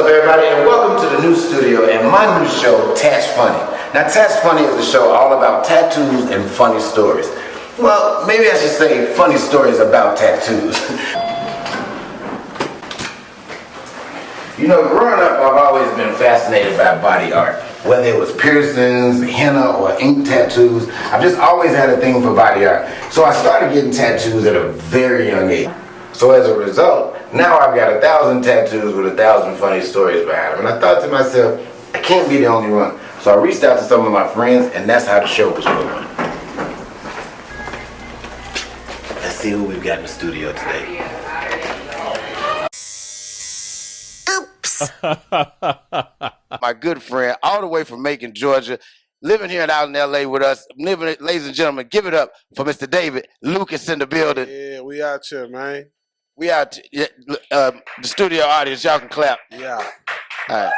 everybody, and welcome to the new studio and my new show, Tatts Funny. Now, Tatts Funny is a show all about tattoos and funny stories. Well, maybe I should say funny stories about tattoos. You know, growing up, I've always been fascinated by body art. Whether it was piercings, henna, or ink tattoos, I've just always had a thing for body art. So I started getting tattoos at a very young age. So as a result, now I've got 1,000 tattoos with 1,000 funny stories behind them. And I thought to myself, I can't be the only one. So I reached out to some of my friends, and that's how the show was born. Let's see who we've got in the studio today. Oops. My good friend, all the way from Macon, Georgia, living here and out in LA with us. Ladies and gentlemen, give it up for Mr. David Lucas in the building. Yeah, we out here, man. We out, the studio audience, y'all can clap. Yeah. All right.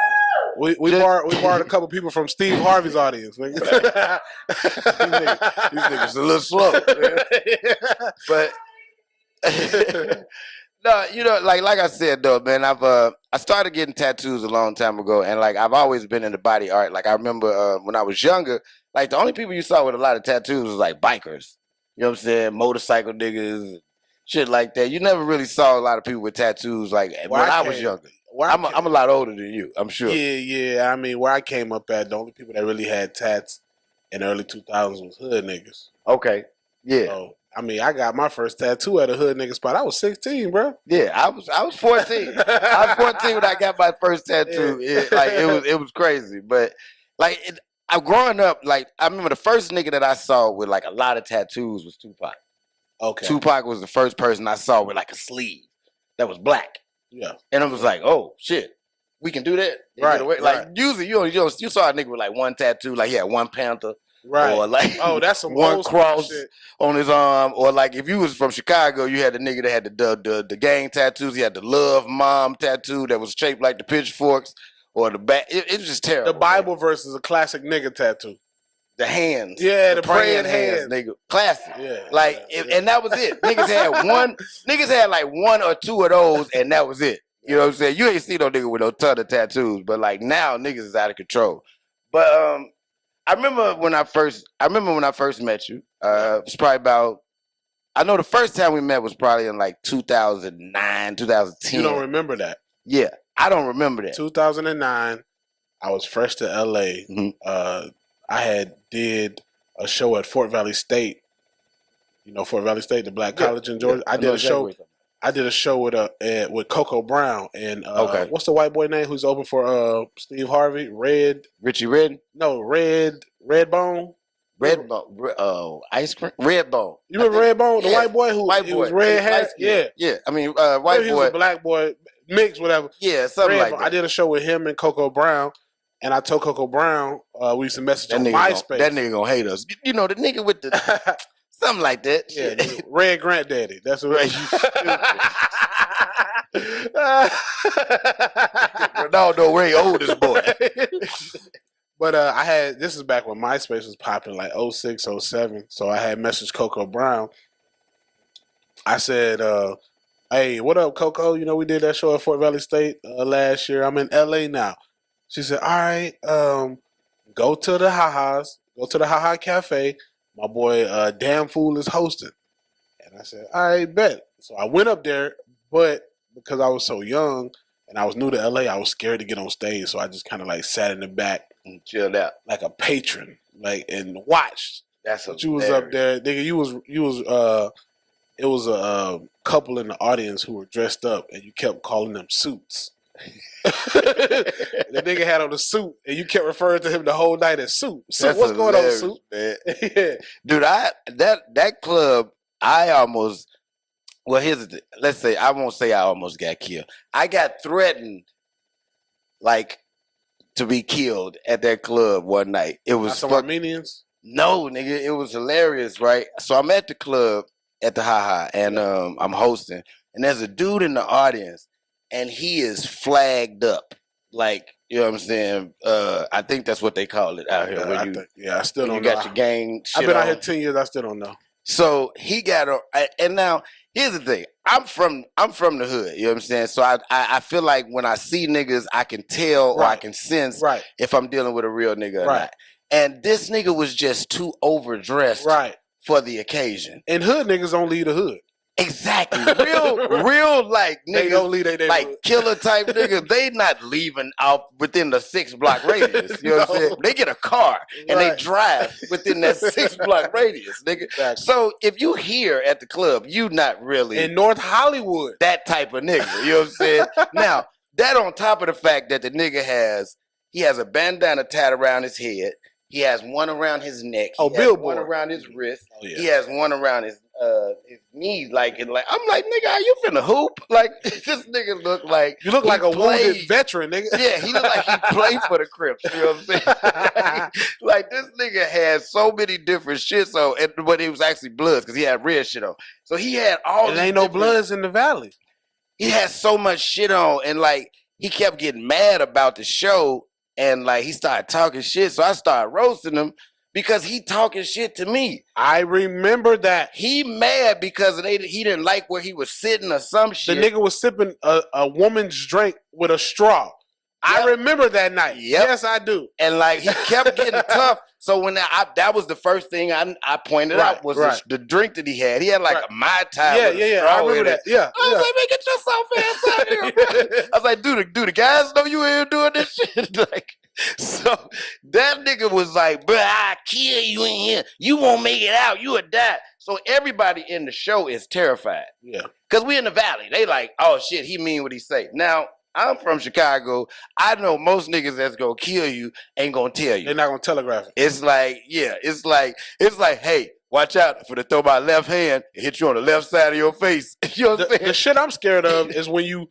We borrowed a couple people from Steve Harvey's audience. these niggas a little slow. But no, you know, like I said though, man, I started getting tattoos a long time ago, and like I've always been into body art. Like I remember when I was younger, like the only people you saw with a lot of tattoos was like bikers. You know what I'm saying? Motorcycle niggas. Shit like that. You never really saw a lot of people with tattoos like when I was younger. I'm a lot older than you, I'm sure. Yeah. I mean, where I came up at, the only people that really had tats in the early 2000s was hood niggas. Okay. Yeah. So, I mean, I got my first tattoo at a hood nigga spot. I was 16, bro. Yeah, I was 14. I was 14 when I got my first tattoo. Yeah. It was crazy, but like I'm growing up. Like I remember the first nigga that I saw with like a lot of tattoos was Tupac. Okay. Tupac was the first person I saw with like a sleeve that was black. Yeah. And I was like, oh shit, we can do that. Right. Like usually you saw a nigga with like one tattoo, like he had one panther. Right. Or like that's some one cross shit on his arm. Or like if you was from Chicago, you had the nigga that had the gang tattoos. He had the Love Mom tattoo that was shaped like the pitchforks or the back. It was just terrible. The Bible verse is a classic nigga tattoo. The hands. Yeah, the praying hands. Nigga. Classic. Yeah. Like, and that was it. Niggas had like one or two of those, and that was it. You know what I'm saying? You ain't see no nigga with no ton of tattoos, but like now niggas is out of control. But I remember when I first met you. It was probably about, I know the first time we met was probably in like 2009, 2010. You don't remember that? Yeah, I don't remember that. 2009, I was fresh to LA. Mm-hmm. I had did a show at Fort Valley State. You know Fort Valley State, the black college in Georgia. Yeah, I did a show with Coco Brown and okay. What's the white boy name who's open for Steve Harvey? Richie Redden? No, Redbone. Ice cream. Redbone. You remember Redbone, the white boy who was red hair? Yeah. I mean, white boy. He was a black boy, mixed, whatever. Yeah, something like that. I did a show with him and Coco Brown. And I told Coco Brown, we used to message on MySpace. That nigga gonna hate us. You know, the nigga with the, something like that. Yeah, Red Granddaddy. That's what it is. Ronaldo Ray oldest boy. But this is back when MySpace was popping, like 06, 07. So I had messaged Coco Brown. I said, hey, what up, Coco? You know, we did that show at Fort Valley State last year. I'm in LA now. She said, all right, go to the Ha-Ha's. Go to the Ha-Ha Cafe. My boy, Damn Fool, is hosting. And I said, all right, bet. So I went up there, but because I was so young and I was new to LA, I was scared to get on stage. So I just kind of like sat in the back and chilled out like a patron, like, and watched. That's what you was up there, nigga. It was a couple in the audience who were dressed up, and you kept calling them suits. The nigga had on a suit, and you kept referring to him the whole night as suit. So what's going on, suit? Man. Yeah. Dude, that club, let's say I won't say I almost got killed. I got threatened, like, to be killed at that club one night. It was some Armenians. No, nigga, it was hilarious, right? So I'm at the club at the Ha-Ha, and I'm hosting, and there's a dude in the audience. And he is flagged up, like, you know what I'm saying? I think that's what they call it out here. I still don't know. You got your gang shit I've been on. out here 10 years. I still don't know. So he got and now here's the thing. I'm from the hood. You know what I'm saying? So I feel like when I see niggas, I can tell or I can sense if I'm dealing with a real nigga or not. And this nigga was just too overdressed for the occasion. And hood niggas don't leave the hood. Exactly. Real like niggas, they don't leave they like killer type niggas, they not leaving out within the 6-block radius. You know what I'm saying? They get a car and they drive within that 6-block radius, nigga. Exactly. So if you here at the club, you not really in North Hollywood that type of nigga. You know what I'm saying? Now, that on top of the fact that the nigga has a bandana tied around his head. He has one around his neck. He has one around his wrist. Oh, yeah. He has one around his knees. Like I'm like, nigga, are you finna hoop? Like this nigga look like you look like a wounded veteran, nigga. Yeah, he look like he played for the Crips. You know what I'm saying? Like this nigga had so many different shits on, but it was actually bloods because he had red shit on. So he had all. And ain't no bloods in the valley. He had so much shit on, and like he kept getting mad about the show. And like he started talking shit, so I started roasting him because he talking shit to me. I remember that. He mad because he didn't like where he was sitting or some shit. The nigga was sipping a woman's drink with a straw. Yep. I remember that night. Yep. Yes, I do. And like he kept getting tough. So when that was the first thing I pointed out was the drink that he had. He had like a Mai Tai. Yeah. I remember that. Yeah. I was like, man, get yourself ass out here, bro. I was like, do the guys know you here doing this shit? Like, so that nigga was like, bro, I kill you in here. You won't make it out. You would die. So everybody in the show is terrified. Yeah. Because we in the valley. They like, oh shit, he mean what he say. Now, I'm from Chicago. I know most niggas that's gonna kill you ain't gonna tell you. They're not gonna telegraph it. It's like, it's like, hey, watch out for to throw my left hand and hit you on the left side of your face. You know what I'm saying? The shit I'm scared of is when you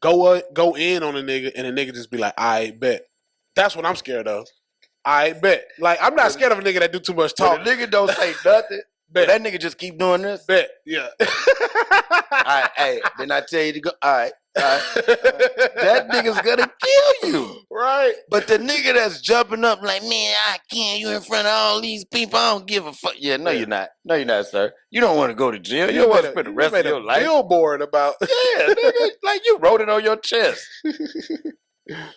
go in on a nigga and a nigga just be like, I bet. That's what I'm scared of. I bet. Like, I'm not scared of a nigga that do too much talking. The nigga don't say nothing. Bet. That nigga just keep doing this. Bet. Yeah. All right, hey, didn't I tell you to go? All right. That nigga's gonna kill you. Right. But the nigga that's jumping up like, man, I can't you in front of all these people. I don't give a fuck. Yeah, no, you're not. No, you're not, sir. You don't want to go to jail. You don't want to spend the rest of your life. Billboard about. Yeah, nigga. Like you wrote it on your chest.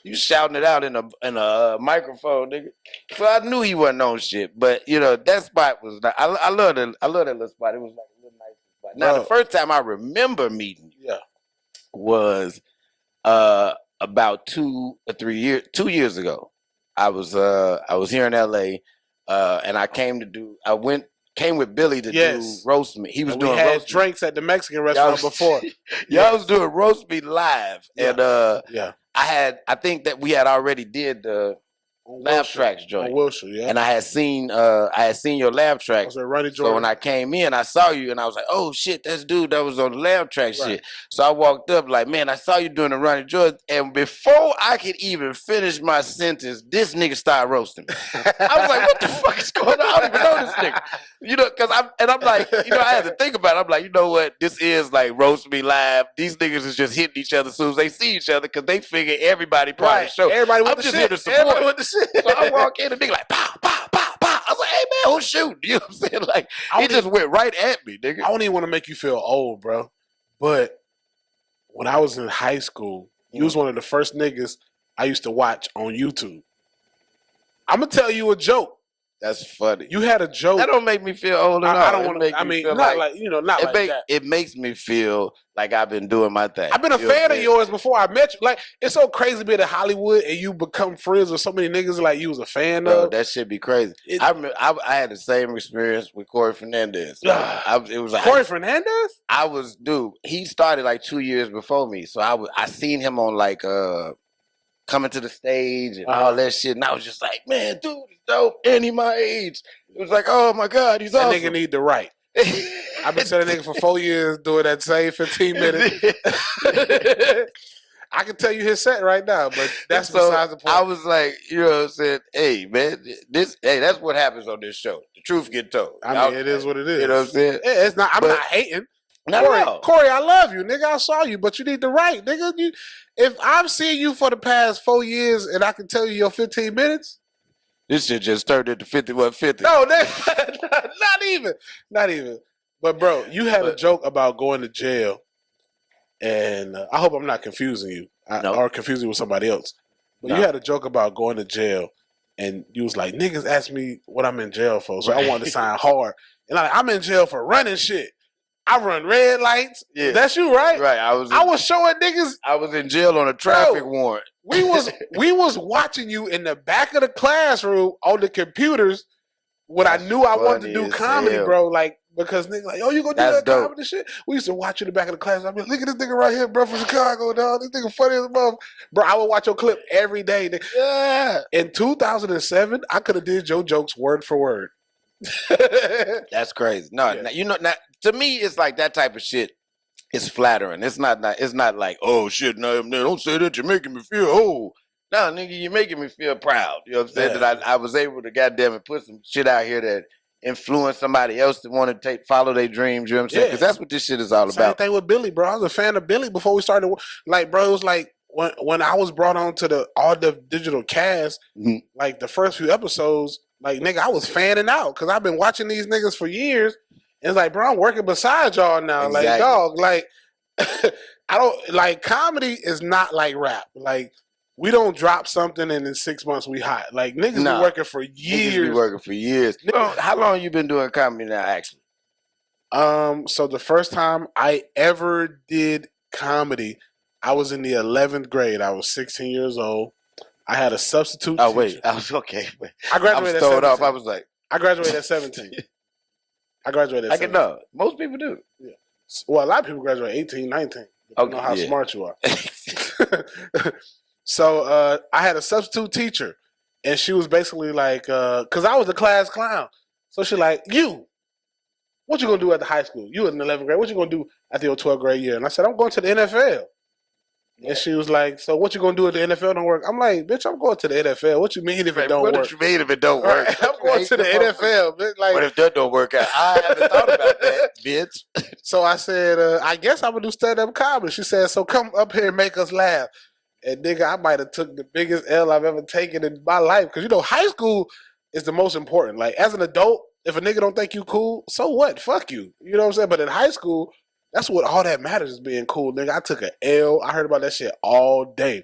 You shouting it out in a microphone, nigga. So I knew he wasn't on shit. But you know, that spot was not, I love that little spot. It was like a little nice spot. Now the first time I remember meeting you was about 2 years ago. I was here in LA and I came with Billy to do roast me. He was doing roast drinks at the Mexican restaurant before. Y'all was doing roast me live. And I think that we had already did the Laugh Tracks joint. Wilshire, yeah. And I had seen your Laugh Tracks. So when I came in, I saw you and I was like, oh shit, that's dude that was on the Laugh Track shit. So I walked up like, man, I saw you doing the Ronnie George. And before I could even finish my sentence, this nigga started roasting me. I was like, what the fuck is going on? I don't even know this nigga. You know, I'm like, you know, I had to think about it. I'm like, you know what? This is like roast me live. These niggas is just hitting each other as soon as they see each other because they figure everybody part of the show. Everybody with I'm the just shit. Here to support. Everybody with the shit. So I walk in and nigga like, pow, pow, pow, pow. I was like, hey man, who's shooting? You know what I'm saying? Like, he just went right at me, nigga. I don't even want to make you feel old, bro. But when I was in high school, you was one of the first niggas I used to watch on YouTube. I'm going to tell you a joke. That's funny. You had a joke. That don't make me feel old at all. I don't want to. I mean, not like you know, not like that. It makes me feel like I've been doing my thing. I've been a fan of yours before I met you. Like it's so crazy being in Hollywood and you become friends with so many niggas like you was a fan of. That shit be crazy. I had the same experience with Corey Fernandez. It was like Corey Fernandez. He started like 2 years before me, so I seen him on like coming to the stage and all that shit, and I was just like, man, dude, he's dope, and he my age. It was like, oh my god, he's awesome. That nigga need to write. I've been telling nigga for 4 years doing that same 15 minutes. I can tell you his set right now, but that's besides the point. I was like, you know what I'm saying? Hey, man, that's what happens on this show. The truth get told. I mean, it is what it is. You know what I'm saying? It's not. I'm not hating. Corey, I love you, nigga. I saw you, but you need to write, nigga. If I've seen you for the past 4 years and I can tell you your 15 minutes, this shit just turned into 50. No, not even. But bro, you had a joke about going to jail, and I hope I'm not confusing you or confusing you with somebody else. But you had a joke about going to jail, and you was like, "Niggas ask me what I'm in jail for, so I wanted to sign hard." And I'm in jail for running shit. I run red lights. Yeah. That's you, right? Right. I was showing niggas. I was in jail on a traffic warrant. We was watching you in the back of the classroom on the computers when I knew I wanted to do comedy, bro. Like, because niggas like, oh, you gonna do that comedy shit? We used to watch you in the back of the class. I mean, look at this nigga right here, bro, from Chicago, dog. This nigga funny as a mother. Bro, I would watch your clip every day. Nigga. Yeah. In 2007, I could have did your jokes word for word. That's crazy. No, to me, it's like that type of shit is flattering. It's not like, oh shit, no, don't say that. You're making me feel old. No, nigga, you're making me feel proud. You know what I'm saying? That I was able to goddamn it put some shit out here that influence somebody else to want to follow their dreams. You know what I'm saying? Because that's what this shit is all about. Same thing with Billy, bro. I was a fan of Billy before we started. Like, bro, it was like when I was brought on to all the digital cast, like the first few episodes. Like, nigga, I was fanning out because I've been watching these niggas for years. And it's like, bro, I'm working beside y'all now. Exactly. Like, dog, like, I don't, like, comedy is not like rap. Like, we don't drop something and in 6 months we hot. Like, niggas be working for years. Niggas be working for years. How long you been doing comedy now, actually? So the first time I ever did comedy, I was in the 11th grade. I was 16 years old. I had a substitute teacher. Wait. I was okay. Wait. I graduated at 17. Off. I was like... I graduated at 17. I graduated at 17. No, most people do. Yeah. Well, a lot of people graduate 18, 19. Depending on how smart you are. So I had a substitute teacher, and she was basically like, because I was the class clown. So she like, what you going to do at the high school? You in the 11th grade. What you going to do at your 12th grade year? And I said, I'm going to the NFL. And she was like, so what you going to do if the NFL don't work? I'm like, bitch, I'm going to the NFL. What you mean if it don't work? What you mean if it don't work? Right. I'm going to the NFL. Bitch. Like, what if that don't work out? I haven't thought about that, bitch. So I said, I guess I'm going to do stand-up comedy. She said, so come up here and make us laugh. And nigga, I might have took the biggest L I've ever taken in my life. Because, you know, high school is the most important. Like, as an adult, if a nigga don't think you cool, so what? Fuck you. You know what I'm saying? But in high school, that's what all that matters is being cool, nigga. I took an L. I heard about that shit all day.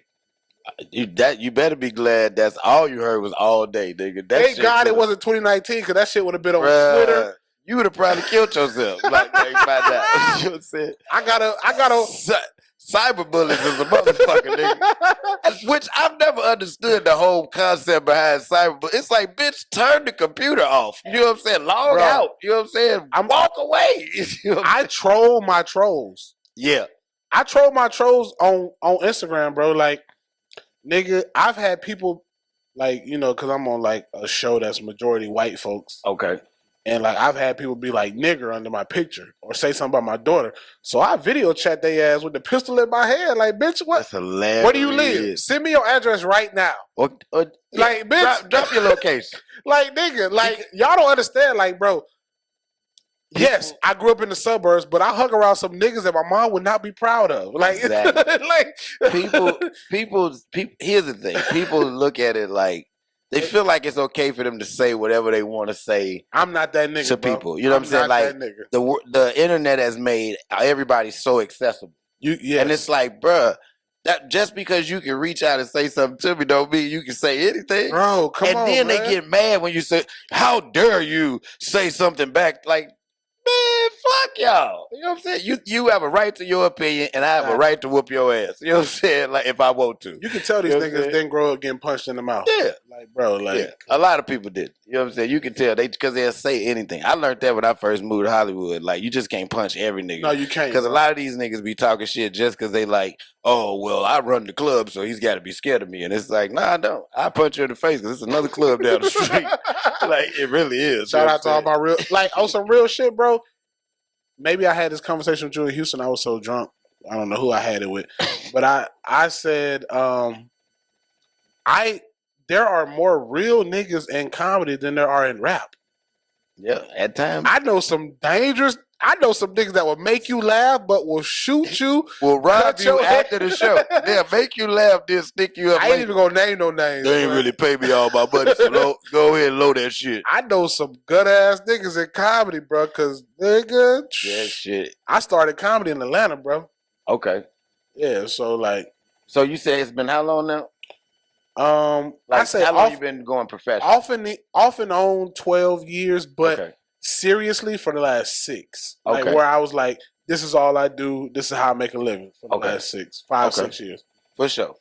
You better be glad that's all you heard was all day, nigga. Thank God it wasn't 2019 because that shit would have been on Twitter. You would have probably killed yourself. Like, by now. You know what I'm saying? I gotta. Cyberbullies is a motherfucker, nigga. Which I've never understood the whole concept behind cyberbullying. It's like, bitch, turn the computer off. You know what I'm saying? Log out. You know what I'm saying? Walk away. You know I troll my trolls. Yeah. I troll my trolls on Instagram, bro. Like, nigga, I've had people, like, you know, because I'm on, like, a show that's majority white folks. Okay. And, like, I've had people be like, nigger under my picture or say something about my daughter. So I video chat their ass with the pistol in my hand. Like, bitch, what? That's hilarious. Where do you live? Send me your address right now. Like, bitch. Drop your location. Like, nigga, like, y'all don't understand. Like, bro, yes, I grew up in the suburbs, but I hung around some niggas that my mom would not be proud of. Like, exactly. like people, here's the thing. People look at it like, they feel like it's okay for them to say whatever they want to say. I'm not that nigga, to people. You know what I'm saying? Like, the internet has made everybody so accessible. Yes. And it's like, bruh, that just because you can reach out and say something to me don't mean you can say anything. Bro, come on, and then man. they get mad when you say, how dare you say something back? Like, man, fuck y'all. You know what I'm saying? You have a right to your opinion, and I have a right to whoop your ass. You know what I'm saying? Like, if I want to. You can tell these niggas didn't grow up getting punched in the mouth. Yeah. Like, bro, like. Yeah. A lot of people did. You know what I'm saying? You can tell because they'll say anything. I learned that when I first moved to Hollywood. Like, you just can't punch every nigga. No, you can't. Because a lot of these niggas be talking shit just because they like, oh, well, I run the club, so he's got to be scared of me. And it's like, nah, I don't. I punch you in the face because it's another club down the street. Like, it really is. Shout out to all my real, like, on some real shit, bro. Maybe I had this conversation with you in Houston. I was so drunk. I don't know who I had it with. But I said, there are more real niggas in comedy than there are in rap. Yeah, at times. I know some dangerous. I know some niggas that will make you laugh, but will shoot you. Will rob cut you your after head. the show. They'll make you laugh, then stick you up I ain't later. even gonna name no names. They ain't but really pay me all my money, so go ahead and load that shit. I know some good ass niggas in comedy, bro. Cause nigga, Yeah, shit. I started comedy in Atlanta, bro. Okay. Yeah, so like, So you say it's been how long now? I say how long off, you been going professional? off and on 12 years, but Okay. seriously for the last 6. Like Okay. where I was like, this is all I do. This is how I make a living for the Okay. last 5, Okay. 6 years. For sure.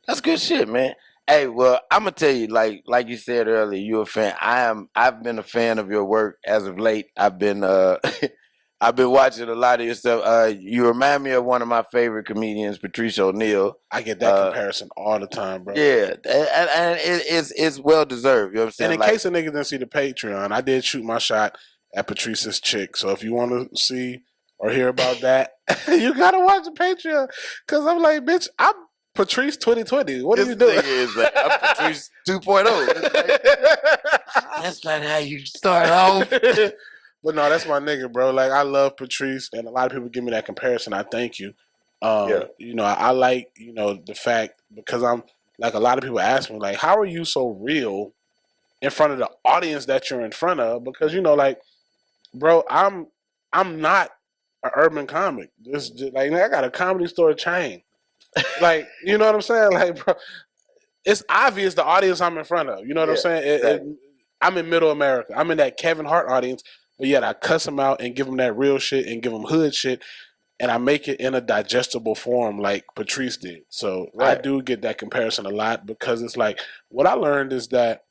That's good shit, man. Hey, well, I'm gonna tell you, like you said earlier, you're a fan. I've been a fan of your work as of late. I've been I've been watching a lot of your stuff. You remind me of one of my favorite comedians, Patrice O'Neal. I get that comparison all the time, bro. Yeah, and it's well deserved. You know what I'm saying? And in case a nigga didn't see the Patreon, I did shoot my shot at Patrice's chick. So if you want to see or hear about that, you gotta watch the Patreon. Cause I'm like, bitch, I'm Patrice 2020. What are you doing? I'm Patrice 2.0. That's not how you start off. But no, that's my nigga, bro. Like I love Patrice, and a lot of people give me that comparison. I thank you. Yeah. You know, I like, the fact because I'm like a lot of people ask me, like, how are you so real in front of the audience that you're in front of? Because like, bro, I'm not an urban comic. Like I got a comedy store chain. Like, you know what I'm saying? Like, bro, it's obvious the audience I'm in front of. You know what I'm saying? Exactly. I'm in Middle America. I'm in that Kevin Hart audience, but yet I cuss them out and give them that real shit and give them hood shit, and I make it in a digestible form like Patrice did. So I do get that comparison a lot because it's like what I learned is that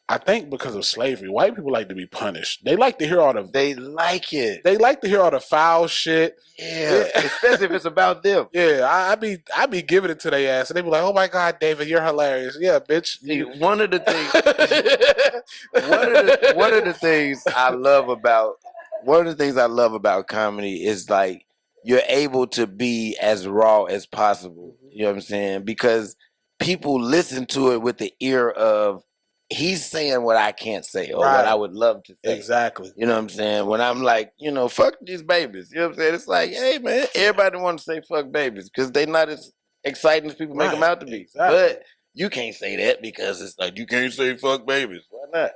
I think because of slavery, white people like to be punished. They like to hear all the. They like it. They like to hear all the foul shit. Yeah, especially if it's about them. Yeah, I be giving it to their ass, and they be like, "Oh my God, David, you're hilarious." Yeah, bitch. See, one of the things I love about comedy is like you're able to be as raw as possible. You know what I'm saying? Because people listen to it with the ear of he's saying what I can't say or what I would love to say. Exactly. You know what I'm saying? When I'm like, fuck these babies. You know what I'm saying? It's like, hey, man, everybody wants to say fuck babies because they're not as exciting as people make them out to be. Exactly. But you can't say that because it's like, you can't say fuck babies. Why not?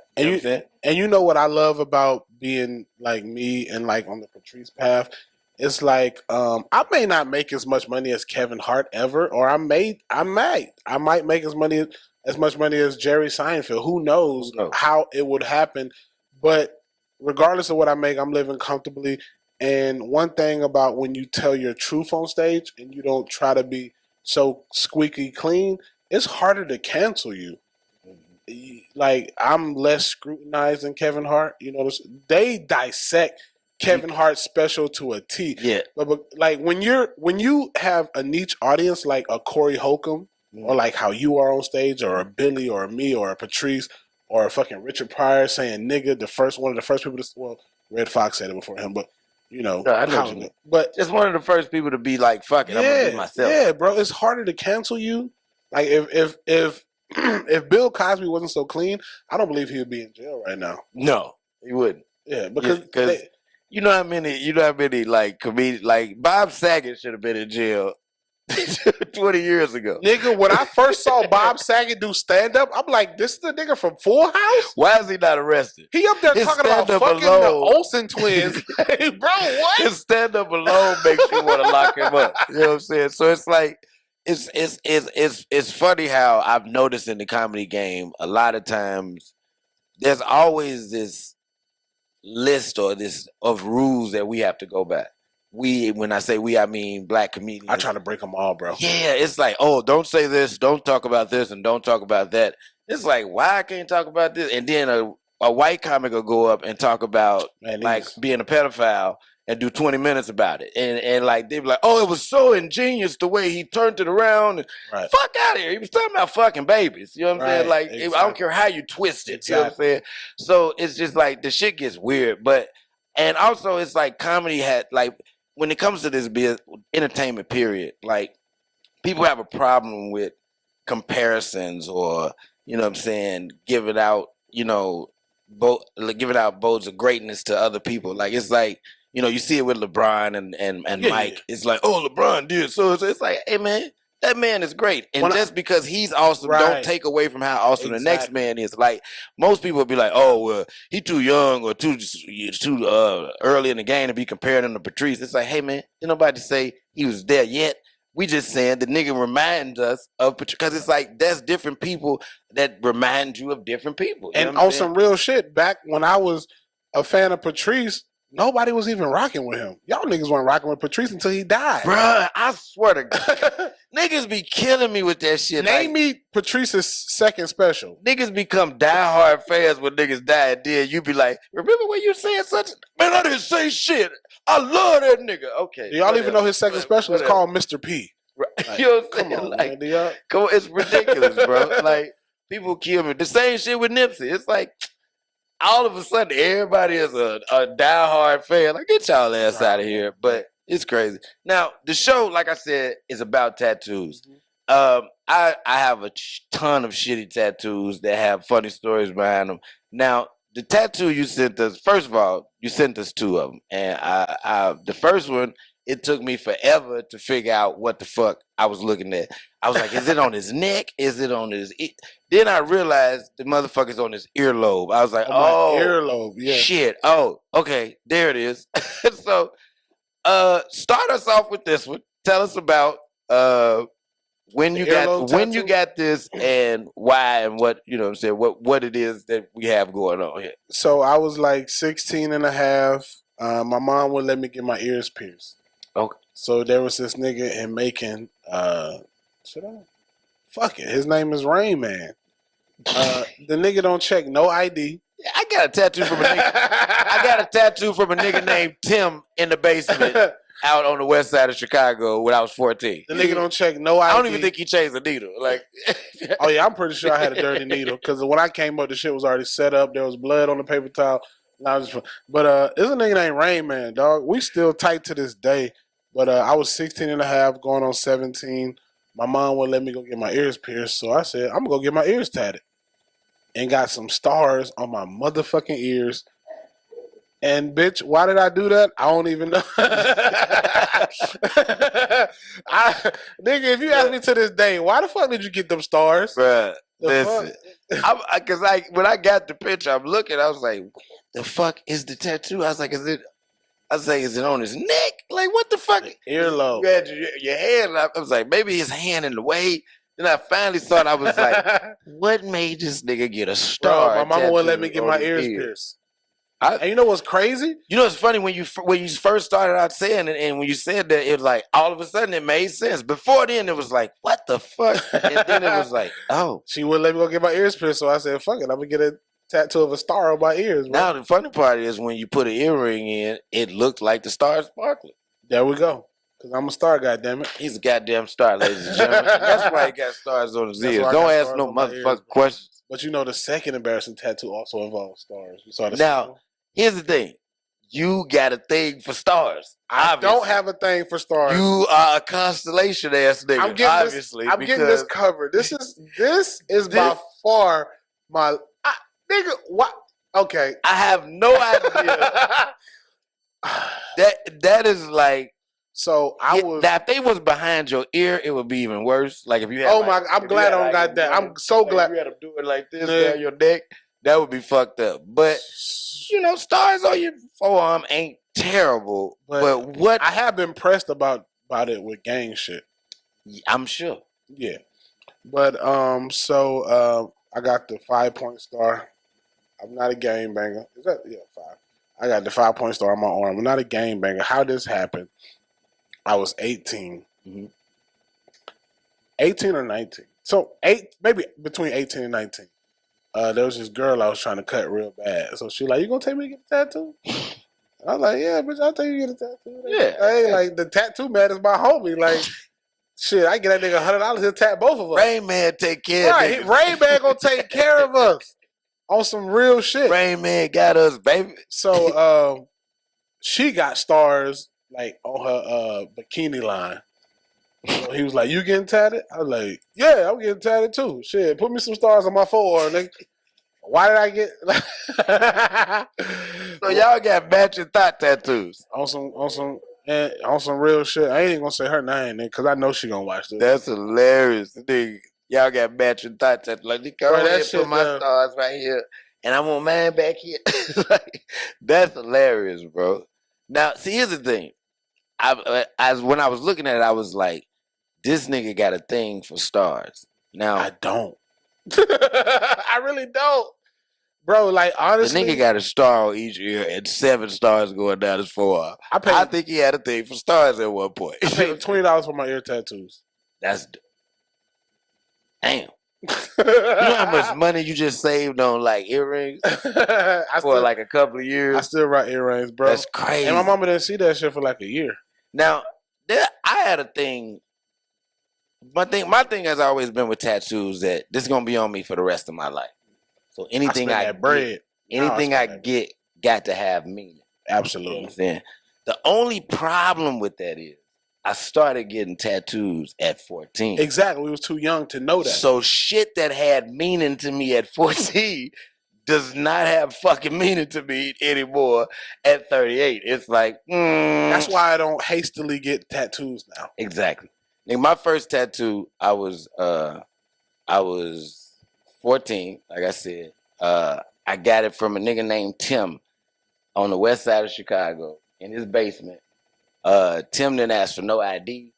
And you know what I love about being like me and like on the Patrice path? It's like I may not make as much money as Kevin Hart ever, or I might make as much money as Jerry Seinfeld. Who knows how it would happen? But regardless of what I make, I'm living comfortably. And one thing about when you tell your truth on stage and you don't try to be so squeaky clean, it's harder to cancel you. Like I'm less scrutinized than Kevin Hart. They dissect Kevin Hart's special to a T. Yeah. But like when you have a niche audience like a Corey Holcomb or like how you are on stage or a Billy or a me or a Patrice or a fucking Richard Pryor saying nigga, one of the first people to Red Fox said it before him, but I know what you mean. But just one of the first people to be like, fuck it, I'm gonna do myself. Yeah, bro. It's harder to cancel you. Like if Bill Cosby wasn't so clean, I don't believe he would be in jail right now. No, he wouldn't. Yeah, because you know how many like comedians, like Bob Saget should have been in jail 20 years ago. Nigga, when I first saw Bob Saget do stand up, I'm like, this is the nigga from Full House? Why is he not arrested? He up there talking about fucking the Olsen twins. Hey, bro, what? His stand up alone makes you want to lock him up. You know what I'm saying? So it's like it's funny how I've noticed in the comedy game a lot of times there's always this list or this of rules that we have to go by. When I say we, I mean black comedians. I try to break them all, bro. Yeah, it's like, oh, don't say this, don't talk about this, and don't talk about that. It's like, why I can't talk about this? And then a white comic will go up and talk about being a pedophile and do 20 minutes about it. And like they be like, oh, it was so ingenious the way he turned it around. Fuck out of here. He was talking about fucking babies. You know what I'm saying? Like, I don't care how you twist it. You know what I'm saying? So it's just like the shit gets weird. And also it's like comedy had like, when it comes to this entertainment period, like people have a problem with comparisons or, you know what I'm saying, giving out boats of greatness to other people. Like, it's like, you know, you see it with LeBron and Yeah, Mike. yeah. It's like, oh, LeBron did so. It's like, hey man, that man is great, and When just because he's awesome, don't Right. take away from how awesome the next Exactly. man is. Like most people be like, oh well, he too young or too early in the game to be comparing him to Patrice. It's like, hey man, did nobody say he was there yet? We just saying the nigga reminds us of Patrice because it's like that's different people that remind you of different people. You know And what I'm on saying? some real shit, back when I was a fan of Patrice, nobody was even rocking with him. Y'all niggas weren't rocking with Patrice until he died. Bruh, I swear to God, niggas be killing me with that shit. Name Like, me Patrice's second special. niggas become diehard fans when niggas die, and then you be like, remember when you said such? Man, I didn't say shit. I love that nigga. Okay. Do y'all even know his second special is whatever. called Mr. P? Like, You know what I'm come saying? on, Like, man. Do y'all? come on, it's ridiculous, bro. Like, people kill me. The same shit with Nipsey. It's like, all of a sudden, everybody is a diehard fan. Like, get y'all ass out of here. But it's crazy. Now, the show, like I said, is about tattoos. I have a ton of shitty tattoos that have funny stories behind them. Now, the tattoo you sent us, first of all, you sent us 2 of them. And the first one, it took me forever to figure out what the fuck I was looking at. I was like, is it on his neck? Is it on his... Then I realized the motherfucker's on his earlobe. I was like, oh, earlobe, yeah. shit. Oh, okay, there it is. So, start us off with this one. Tell us about when you got this and why and what, you know what I'm saying, what it is that we have going on here. So I was like 16 and a half. My mom would let me get my ears pierced. Okay. So there was this nigga in Macon. Should I? Fuck it. His name is Rain Man. The nigga don't check no ID. I got a tattoo from a nigga. I got a tattoo from a nigga named Tim in the basement out on the west side of Chicago when I was 14. The nigga don't check no ID. I don't even think he changed the needle. Like, oh yeah, I'm pretty sure I had a dirty needle because when I came up, the shit was already set up. There was blood on the paper towel. It's a nigga named Rain Man, dog. We still tight to this day. But I was 16 and a half, going on 17. My mom wouldn't let me go get my ears pierced, so I said, I'm going to go get my ears tatted. And got some stars on my motherfucking ears. And, bitch, why did I do that? I don't even know. Nigga, if you ask me to this day, why the fuck did you get them stars? bruh, listen. Because when I got the picture, I'm looking, I was like, what the fuck is the tattoo? I was like, is it on his neck? Like, what the fuck? Earlobe. You had your hand up. I was like, maybe his hand in the way. Then I finally thought, I was like, what made this nigga get a star? Bro, my mama wouldn't let me tattoo get on my his ears ear? pierced. And you know what's crazy? You know, it's funny when you first started out saying it, and when you said that, it was like all of a sudden it made sense. Before then, it was like, what the fuck? And then it was like, oh. She wouldn't let me go get my ears pierced, so I said, fuck it, I'm gonna get a tattoo of a star on my ears. Bro. Now the funny part is when you put an earring in, it looked like the star sparkling. There we go. Because I'm a star, goddammit. He's a goddamn star, ladies and gentlemen. That's why he got stars on his ears. Don't ask no motherfucking questions. But you know, the second embarrassing tattoo also involves stars. You saw the Now, here's the thing. You got a thing for stars. I don't have a thing for stars. You are a constellation ass nigga. I'm getting this covered. This is by far my nigga. What? Okay. I have no idea. that is like. So I was. That if they was behind your ear, it would be even worse. Like if you had. Oh my! I'm glad I don't got that. I'm so glad. You had to do it like this down your neck. That would be fucked up. But you know, stars on your forearm ain't terrible. But what I have been pressed about it with gang shit. I'm sure. Yeah. But so I got the 5-point star. I'm not a game banger. Is that 5? I got the 5-point star on my arm. I'm not a game banger. How this happened? I was 18. 18 or 19. So maybe between 18 and 19. There was this girl I was trying to cut real bad. So she like, you gonna take me to get a tattoo? I was like, yeah, bitch, I'll take you to get a tattoo. Yeah. Hey, like the tattoo man is my homie. Like, shit, I get that nigga $100 to tat both of us. Rain Man take care of it. Rain Man gonna take care of us on some real shit. Rain Man got us, baby. So she got stars like on her bikini line. So he was like, you getting tatted? I was like, yeah, I'm getting tatted too. Shit, put me some stars on my forearm, nigga. Why did I get So y'all got matching thought tattoos. on some real shit? I ain't even gonna say her name, nigga, because I know she gonna watch this. That's hilarious, nigga. Y'all got matching thought tattoos. Like, go Bro, that ahead, shit, put my stars right here, and I want mine back here. Like, that's hilarious, bro. Now, see, here's the thing. When I was looking at it, I was like, this nigga got a thing for stars. Now, I don't. I really don't. Bro, like, honestly. the nigga got a star each ear and 7 stars going down his forearm. I think he had a thing for stars at one point. I paid $20 for my ear tattoos. That's damn. You know how much money you just saved on like earrings for like a couple of years? I still rock earrings, bro. That's crazy. And my mama didn't see that shit for like a year. Now, I had a thing. My thing has always been with tattoos that this is gonna be on me for the rest of my life. So anything I get got to have meaning. Absolutely. You know what I'm saying? The only problem with that is I started getting tattoos at 14. Exactly. We was too young to know that. So shit that had meaning to me at 14 does not have fucking meaning to me anymore at 38. It's like, That's why I don't hastily get tattoos now. Exactly. Like my first tattoo, I was 14, like I said. I got it from a nigga named Tim on the west side of Chicago in his basement. Tim didn't ask for no ID.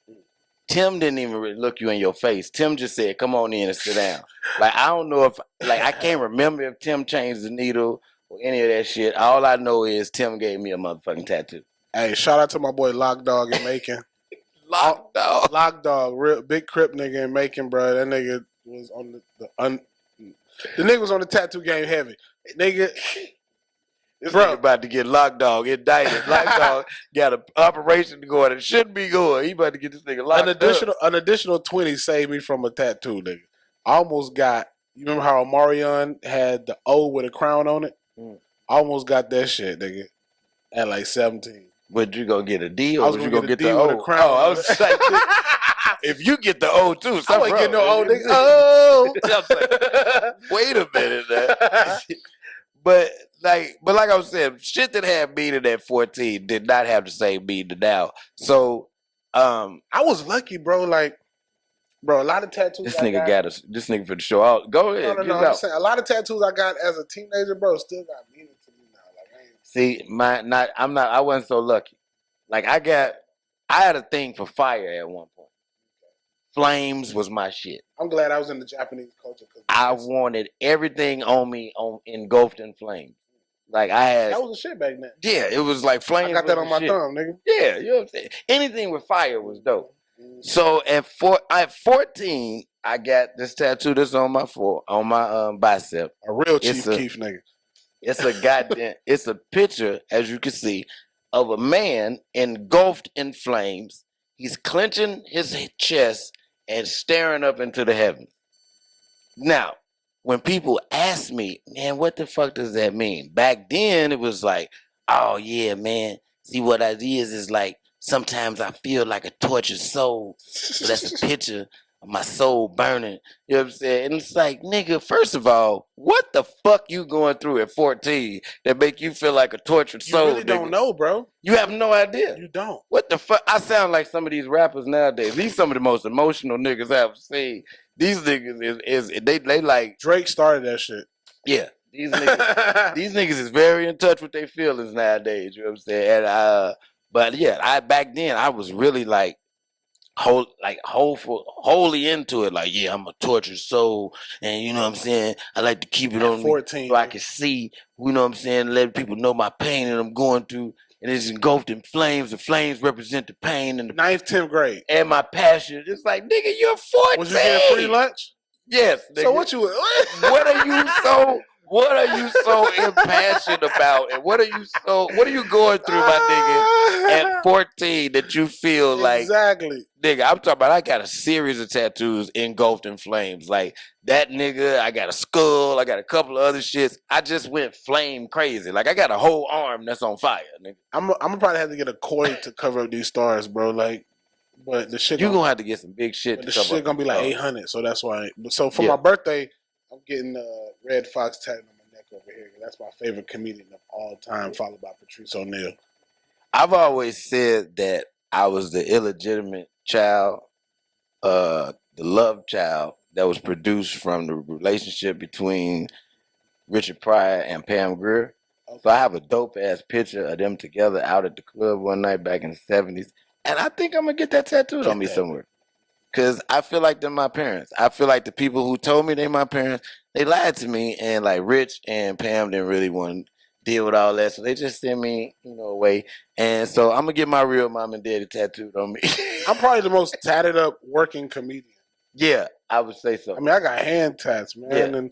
Tim didn't even really look you in your face. Tim just said, come on in and sit down. Like, I don't know if, like, I can't remember if Tim changed the needle or any of that shit. All I know is Tim gave me a motherfucking tattoo. Hey, shout out to my boy Lock Dog in Macon. Lock Dog, real big crip nigga in Macon, bro. That nigga was on the nigga was on the tattoo game heavy. Nigga. This nigga about to get Lock Dog indicted. Lock Dog got an operation going and shouldn't be going. He about to get this nigga locked up. An additional 20 saved me from a tattoo, nigga. I almost got, you remember how Omarion had the O with a crown on it? I almost got that shit, nigga, at like 17. But you gonna get a D or was you gonna get the O? With a crown I was like, if you get the O too, I ain't getting no O, nigga. Oh, like, wait a minute, man. But like I was saying, shit that had meaning at 14 did not have the same meaning now. So I was lucky, bro. Like, bro, a lot of tattoos. This nigga for the show out. Go ahead. No. I'm saying a lot of tattoos I got as a teenager, bro, still got meaning to me now. Like, I wasn't so lucky. Like I had a thing for fire at one point. Flames was my shit. I'm glad I was in the Japanese culture because I wanted everything on me engulfed in flames. Like I had that was a shit back then. Yeah, it was like flames. I got that on my thumb, nigga. Yeah, you know what I'm saying? Anything with fire was dope. So at 14, I got this tattoo that's on my bicep. A real Chief Keef nigga. It's a picture, as you can see, of a man engulfed in flames. He's clenching his chest and staring up into the heavens. Now, when people ask me, man, what the fuck does that mean? Back then, it was like, oh yeah, man. See, what it is like, sometimes I feel like a tortured soul. So that's a picture of my soul burning. You know what I'm saying? And it's like, nigga, first of all, what the fuck you going through at 14 that make you feel like a tortured soul? You really don't know, bro. You have no idea. You don't. What the fuck? I sound like some of these rappers nowadays. These some of the most emotional niggas I've seen. These niggas they like Drake started that shit. Yeah. These niggas is very in touch with their feelings nowadays. You know what I'm saying? And but yeah, back then I was really like wholly into it. Like, yeah, I'm a tortured soul, and you know what I'm saying. I like to keep it on 14, me so I can see, you know what I'm saying, let people know my pain that I'm going through. And it's engulfed in flames. The flames represent the pain and the 9th, 10th grade. And my passion. It's like, nigga, you're 14. Was you getting free lunch? Yes, nigga. So what are you so impassioned about? And what are you going through, my nigga, at 14 that you feel like, exactly, nigga, I'm talking about I got a series of tattoos engulfed in flames. Like that nigga, I got a skull, I got a couple of other shits. I just went flame crazy. Like I got a whole arm that's on fire, nigga. I'm gonna probably have to get a koi to cover up these stars, bro. Like, but the shit you're gonna have to get some big shit. The shit gonna be like 800, so that's why. So for my birthday, I'm getting Red Fox tatted on my over here. That's my favorite comedian of all time, followed by Patrice O'Neal. I've always said that I was the illegitimate child, the love child that was produced from the relationship between Richard Pryor and Pam Grier. So I have a dope ass picture of them together out at the club one night back in the 70s. And I think I'm gonna get that tattooed on me somewhere. Cause I feel like they're my parents. I feel like the people who told me they're my parents, they lied to me, and like Rich and Pam didn't really want to deal with all that. So they just sent me, away. And so I'm gonna get my real mom and daddy tattooed on me. I'm probably the most tatted up working comedian. Yeah, I would say so. I mean, I got hand tats, man. Yeah. And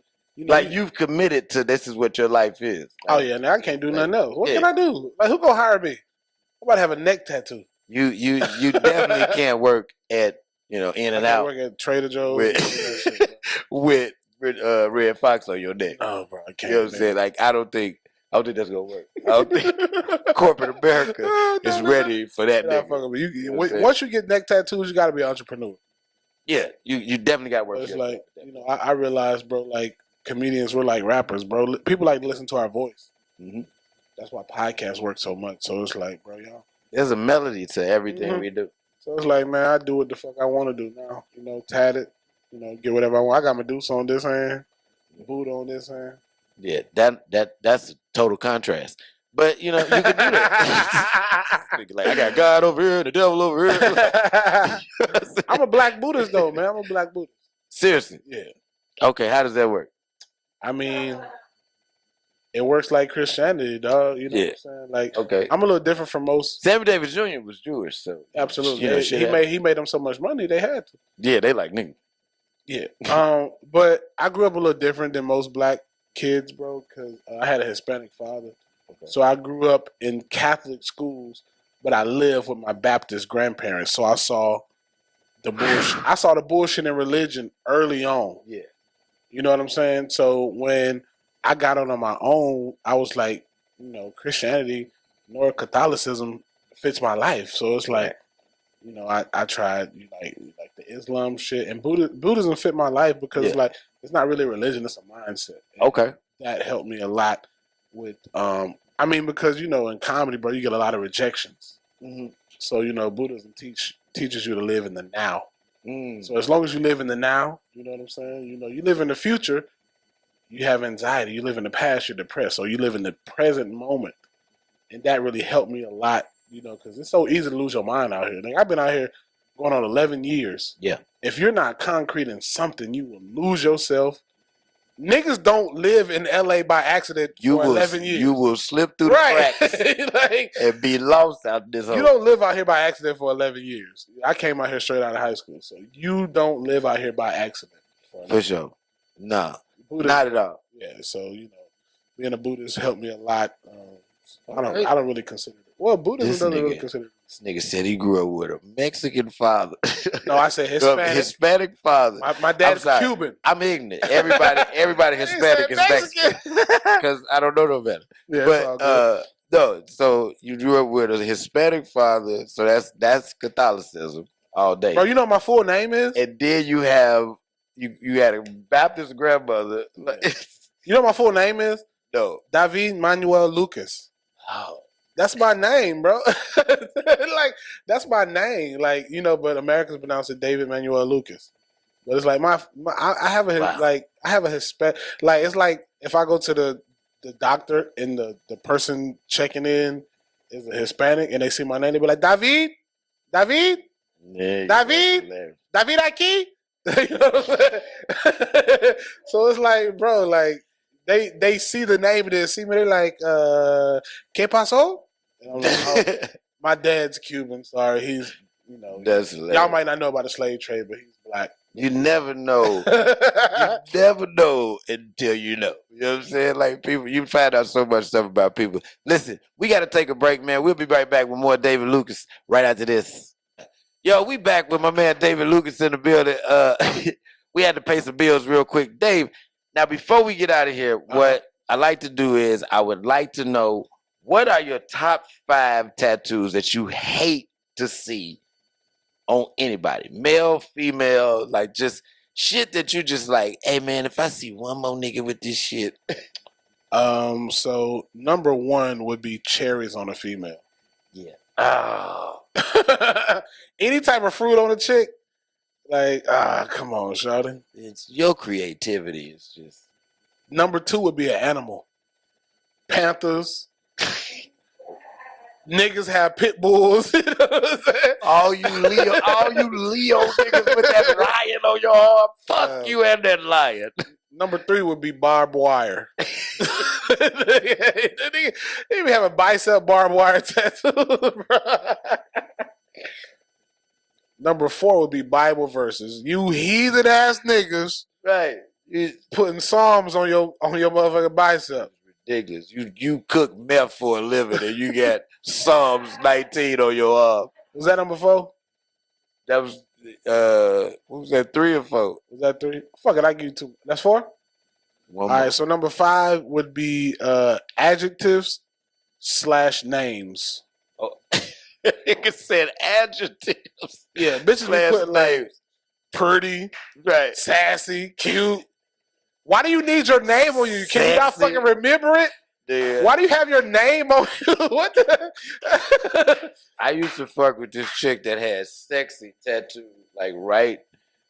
like you've committed to this is what your life is. Oh yeah, now I can't do nothing else. What can I do? Like, who gonna hire me? I'm about to have a neck tattoo. You definitely can't work at In and Out. Work at Trader Joe's with Red Fox on your neck. Oh, bro, I can't. You know what I'm saying? Like I don't think that's gonna work. I don't think corporate America is ready for that. Once you get neck tattoos, you got to be an entrepreneur. Yeah, you definitely got to work. It's like I realized, bro, like comedians were like rappers, bro. People like to listen to our voice. Mm-hmm. That's why podcasts work so much. So it's like, bro, there's a melody to everything we do. So it's like, man, I do what the fuck I want to do now. Tat it. Get whatever I want. I got Medusa on this hand, Buddha on this hand. Yeah, that's a total contrast. But you can do that. Like I got God over here, the devil over here. I'm a black Buddhist though, man. I'm a black Buddhist. Seriously? Yeah. Okay, how does that work? I mean, it works like Christianity, dog. You know what I'm saying? Like, okay, I'm a little different from most. Sammy Davis Jr. was Jewish, so absolutely, he made them so much money they had to. Yeah, they like nigga. Yeah. But I grew up a little different than most black kids, bro, because I had a Hispanic father. Okay. So I grew up in Catholic schools, but I lived with my Baptist grandparents. So I saw the bullshit. I saw the bullshit in religion early on. Yeah. You know what I'm saying? So when I got on my own, I was like, Christianity nor Catholicism fits my life. So it's like, I tried like the Islam shit, and Buddhism fit my life because it's like it's not really a religion, it's a mindset. And okay, that helped me a lot with because in comedy, bro, you get a lot of rejections. Mm-hmm. So Buddhism teaches you to live in the now. So as long as you live in the now, you know what I'm saying. You live in the future, you have anxiety. You live in the past, you're depressed. So you live in the present moment, and that really helped me a lot. Because it's so easy to lose your mind out here. Like, I've been out here going on 11 years. Yeah. If you're not concrete in something, you will lose yourself. Niggas don't live in LA by accident for 11 years. You will slip through the cracks and be lost out this hole. You don't live out here by accident for 11 years. I came out here straight out of high school. So you don't live out here by accident. For sure. Nah. Not at all. Yeah. So, being a Buddhist helped me a lot. I don't really consider it. Well, Buddhism doesn't really consider it. This nigga said he grew up with a Mexican father. No, I said Hispanic. Hispanic father. My dad's Cuban. I'm ignorant. Everybody Hispanic is Mexican. Because I don't know no better. Yeah, but no, so you grew up with a Hispanic father, so that's Catholicism all day. Bro, you know what my full name is? And then you have you had a Baptist grandmother. You know what my full name is? No. David Manuel Lucas. Oh. That's my name, bro. Like, that's my name. Like, but Americans pronounce it David Manuel Lucas. But it's like I have a Hispanic, like, it's like if I go to the doctor and the person checking in is a Hispanic and they see my name, they be like, David, yeah, David aquí. You know what I'm saying? So it's like, bro, like, they see the name and they see me, they're like, ¿Qué pasó? And I'm like, oh, my dad's Cuban, sorry, he's, That's y'all might not know about the slave trade, but he's black. You never know. You never know until you know. You know what I'm saying? Like, people, you find out so much stuff about people. Listen, we got to take a break, man. We'll be right back with more David Lucas right after this. Yo, we back with my man David Lucas in the building. We had to pay some bills real quick. Dave, now before we get out of here, what I like to do is I would like to know, what are your top 5 tattoos that you hate to see on anybody? Male, female, like just shit that you just like, hey man, if I see one more nigga with this shit. So number one would be cherries on a female. Yeah. Oh. Any type of fruit on a chick, like come on, shawty. It's your creativity is just. Number two would be an animal. Panthers. Niggas have pit bulls. You know what I'm saying? All you Leo niggas with that lion on your arm. Fuck you and that lion. Number three would be barbed wire. They even have a bicep barbed wire tattoo, bro. Number four would be Bible verses. You heathen ass niggas, Right. you putting psalms on your motherfucking bicep. Ridiculous. You cook meth for a living and you got Psalms 19 on your arm. Was that number four? That was what was that, 3 or 4? Was that 3? Fuck it, I give you 2. That's 4? One All more. right, so number 5 would be adjectives / names. Oh. Nigga said adjectives. Yeah, bitches be Slash putting like names. pretty, Right. sassy, cute. Why do you need your name on you? Can you not Sexy. fucking remember it? Yeah. Why do you have your name on you? What the? I used to fuck with this chick that had sexy tattooed like right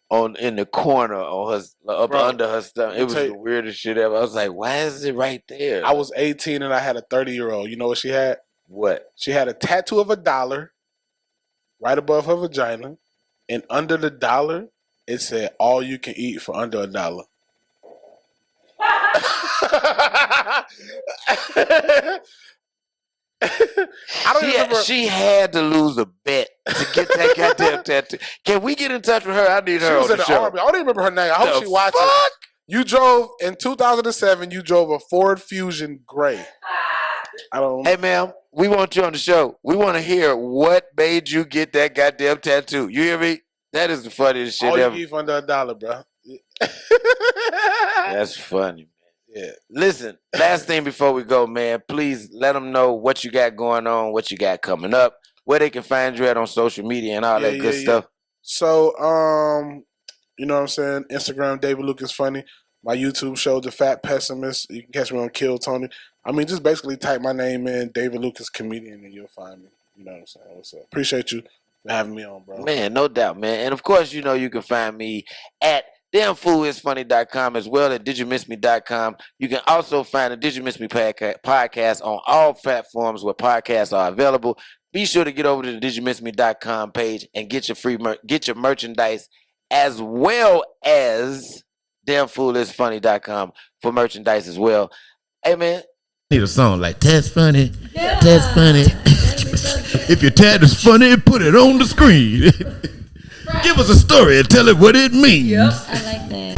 on in the corner on her up Bro, under her stomach. It was tell the you- weirdest shit ever. I was like, why is it right there? I was 18 and I had a 30-year-old. You know what she had? What? She had a tattoo of $1 right above her vagina, and under the dollar, it said, "All you can eat for under $1." I don't remember. She had to lose a bet to get that goddamn tattoo. Can we get in touch with her? I need She her was on in the the show. army. I don't even remember her name. I hope The she watches. fuck? You drove in 2007. You drove a Ford Fusion Gray. I don't. Hey, ma'am, we want you on the show. We want to hear what made you get that goddamn tattoo. You hear me? That is the funniest shit all you ever. can eat for under $1, bro. That's funny, man. Yeah. Listen, last thing before we go, man, please let them know what you got going on, what you got coming up, where they can find you at on social media and all that good stuff. So, you know what I'm saying? Instagram, David Lucas Funny. My YouTube show, The Fat Pessimist. You can catch me on Kill Tony. I mean, just basically type my name in, David Lucas Comedian, and you'll find me. You know what I'm saying? What's up? Appreciate you for having me on, bro. Man, no doubt, man. And of course, you know you can find me at damnfoolisfunny.com as well as digimissme.com. You can also find the Did You Miss Me podcast on all platforms where podcasts are available. Be sure to get over to the digimissme.com page and get your merchandise, as well as damnfoolisfunny.com for merchandise as well. Hey, man. Need a song like Tatts Funny, Tatts Funny. If your tat is funny, put it on the screen. Give us a story and tell it what it means. I like that.